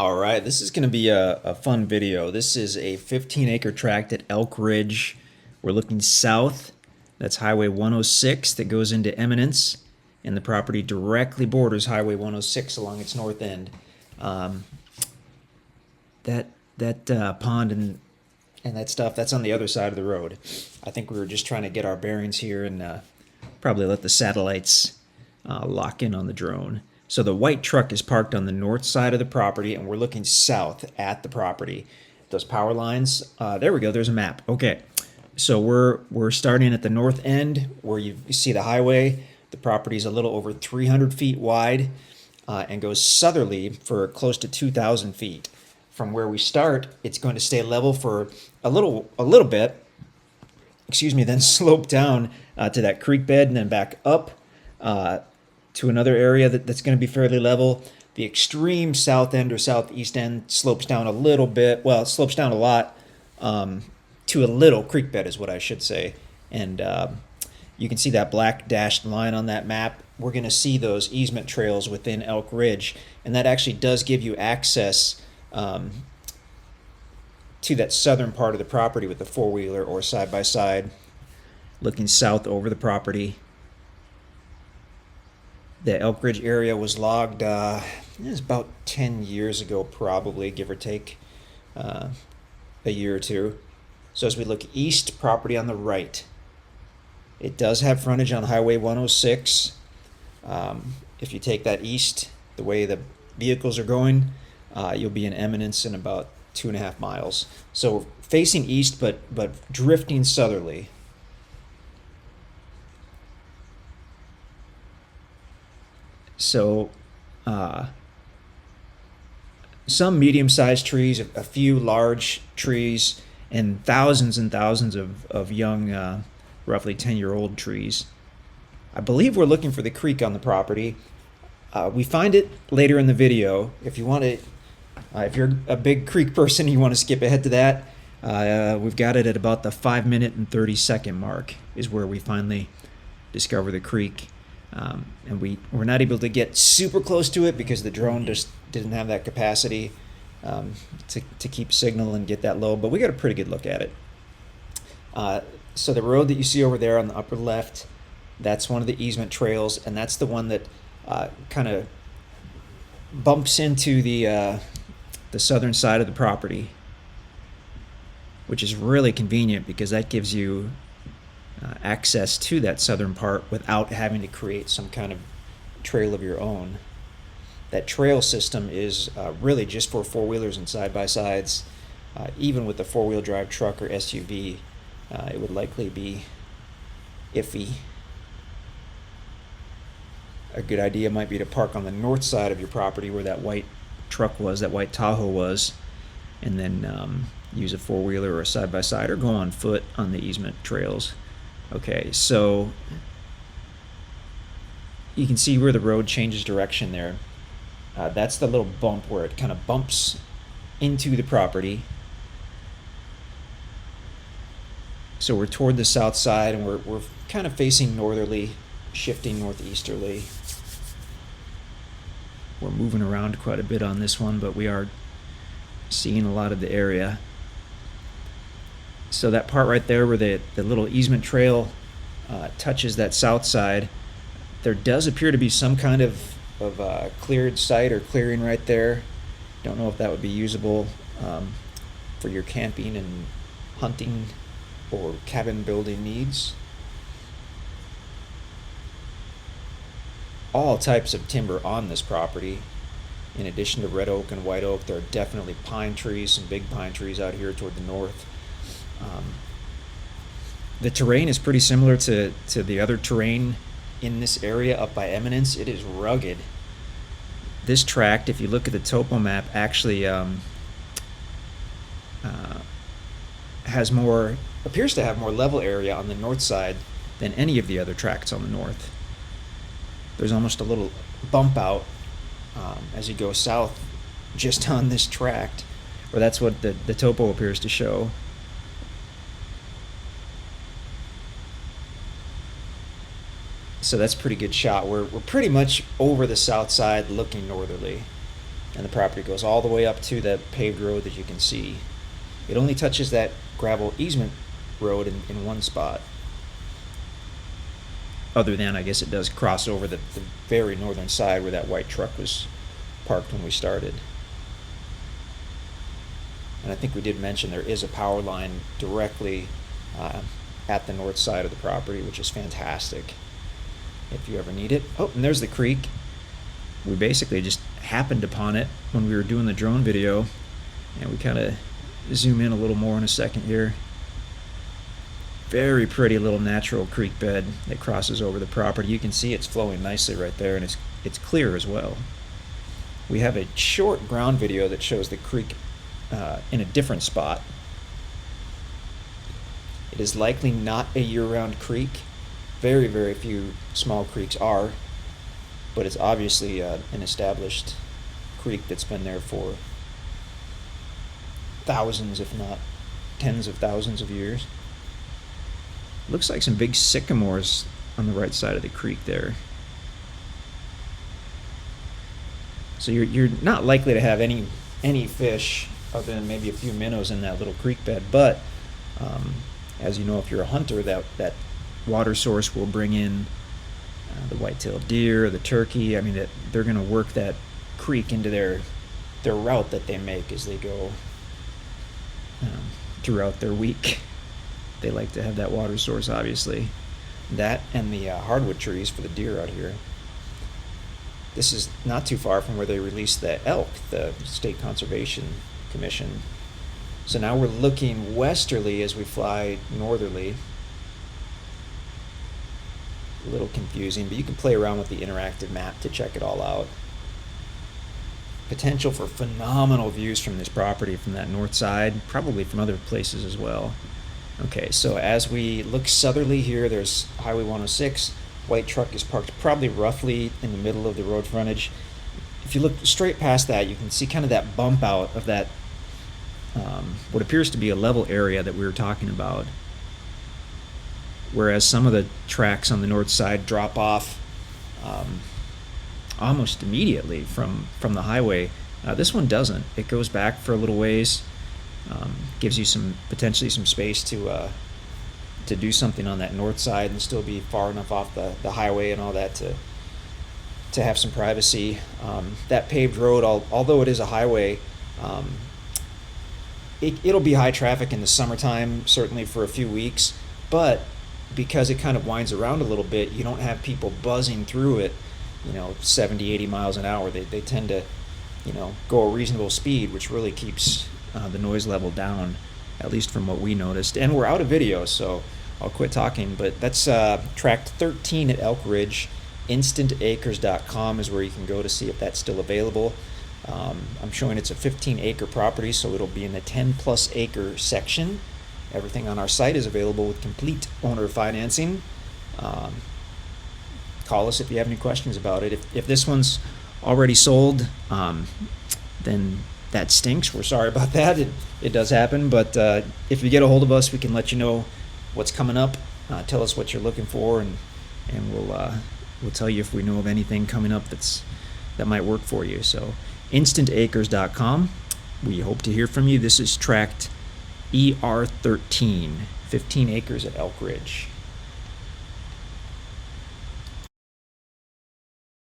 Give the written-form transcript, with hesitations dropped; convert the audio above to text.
All right, this is going to be a fun video. This is a 15-acre tract at Elk Ridge. We're looking south. That's Highway 106 that goes into Eminence, and the property directly borders Highway 106 along its north end. Um, that pond and that stuff, that's on the other side of the road. I think we were just trying to get our bearings here and probably let the satellites lock in on the drone. So the white truck is parked on the north side of the property, and we're looking south at the property. Those power lines, there we go, there's a map. Okay, so we're starting at the north end where you see the highway. The property is a little over 300 feet wide and goes southerly for close to 2,000 feet. From where we start, it's going to stay level for a little bit, excuse me, then slope down to that creek bed and then back up to another area that's going to be fairly level. The extreme south end or southeast end slopes down a little bit. Well, it slopes down a lot to a little creek bed is what I should say. And you can see that black dashed line on that map. We're going to see those easement trails within Elk Ridge, and that actually does give you access to that southern part of the property with the four-wheeler or side-by-side looking south over the property. The Elk Ridge area was logged it was about 10 years ago, probably, give or take a year or two. So as we look east, property on the right. It does have frontage on Highway 106. If you take that east, the way the vehicles are going, you'll be in Eminence in about 2.5 miles. So facing east, but drifting southerly. So some medium-sized trees, a few large trees, and thousands of young, roughly 10-year-old trees. I believe we're looking for the creek on the property. We find it later in the video. If you want to, if you're a big creek person and you want to skip ahead to that, we've got it at about the 5-minute and 30-second mark is where we finally discover the creek. And we're not able to get super close to it because the drone just didn't have that capacity to keep signal and get that low, but we got a pretty good look at it. So the road that you see over there on the upper left, that's one of the easement trails, and that's the one that kind of bumps into the southern side of the property, which is really convenient because that gives you access to that southern part without having to create some kind of trail of your own. That trail system is really just for four-wheelers and side-by-sides. Even with a four-wheel drive truck or SUV, it would likely be iffy. A good idea might be to park on the north side of your property where that white truck was, that white Tahoe was, and then use a four-wheeler or a side-by-side or go on foot on the easement trails. Okay, so you can see where the road changes direction there. That's the little bump where it kind of bumps into the property. So we're toward the south side, and we're kind of facing northerly, shifting northeasterly. We're moving around quite a bit on this one, but we are seeing a lot of the area. So that part right there where the little easement trail touches that south side, there does appear to be some kind of cleared site or clearing right there. Don't know if that would be usable for your camping and hunting or cabin building needs. All types of timber on this property. In addition to red oak and white oak, there are definitely pine trees, some big pine trees out here toward the north. The terrain is pretty similar to the other terrain in this area up by Eminence. It is rugged. This tract, if you look at the topo map, actually appears to have more level area on the north side than any of the other tracts on the north. There's almost a little bump out as you go south just on this tract, or that's what the topo appears to show. So that's a pretty good shot. We're pretty much over the south side looking northerly. and the property goes all the way up to the paved road that you can see. It only touches that gravel easement road in one spot. Other than, I guess it does cross over the very northern side where that white truck was parked when we started. And I think we did mention there is a power line directly at the north side of the property, which is fantastic if you ever need it. Oh, and there's the creek. We basically just happened upon it when we were doing the drone video, and we kind of zoom in a little more in a second here. Very pretty little natural creek bed that crosses over the property. You can see it's flowing nicely right there, and it's clear as well. We have a short ground video that shows the creek in a different spot. It is likely not a year-round creek. Very, very few small creeks are, but it's obviously an established creek that's been there for thousands, if not tens of thousands of years. Looks like some big sycamores on the right side of the creek there. So you're not likely to have any fish other than maybe a few minnows in that little creek bed, but as you know, if you're a hunter, that water source will bring in the white-tailed deer, the turkey. I mean, they're going to work that creek into their route that they make as they go throughout their week. They like to have that water source, obviously. That and the hardwood trees for the deer out here. This is not too far from where they released the elk, the State Conservation Commission. So now we're looking westerly as we fly northerly. A little confusing, but you can play around with the interactive map to check it all out. Potential for phenomenal views from this property from that north side, probably from other places as well. Okay, so as we look southerly here, there's Highway 106. White truck is parked probably roughly in the middle of the road frontage. If you look straight past that, you can see kind of that bump out of that, what appears to be a level area that we were talking about. Whereas some of the tracks on the north side drop off almost immediately from the highway. This one doesn't. It goes back for a little ways. Gives you potentially some space to do something on that north side and still be far enough off the highway and all that to have some privacy. That paved road, although it is a highway, it'll be high traffic in the summertime, certainly for a few weeks, but because it kind of winds around a little bit, you don't have people buzzing through it, 70, 80 miles an hour. They tend to, go a reasonable speed, which really keeps the noise level down, at least from what we noticed. And we're out of video, so I'll quit talking, but that's tract 13 at Elk Ridge. InstantAcres.com is where you can go to see if that's still available. I'm showing it's a 15-acre property, so it'll be in the 10-plus acre section. Everything on our site is available with complete owner financing. Call us if you have any questions about it. If this one's already sold, then that stinks. We're sorry about that. It does happen, but if you get a hold of us, we can let you know what's coming up. Tell us what you're looking for, and we'll tell you if we know of anything coming up that might work for you. So InstantAcres.com. We hope to hear from you. This is tract ER13, 15 acres at Elk Ridge.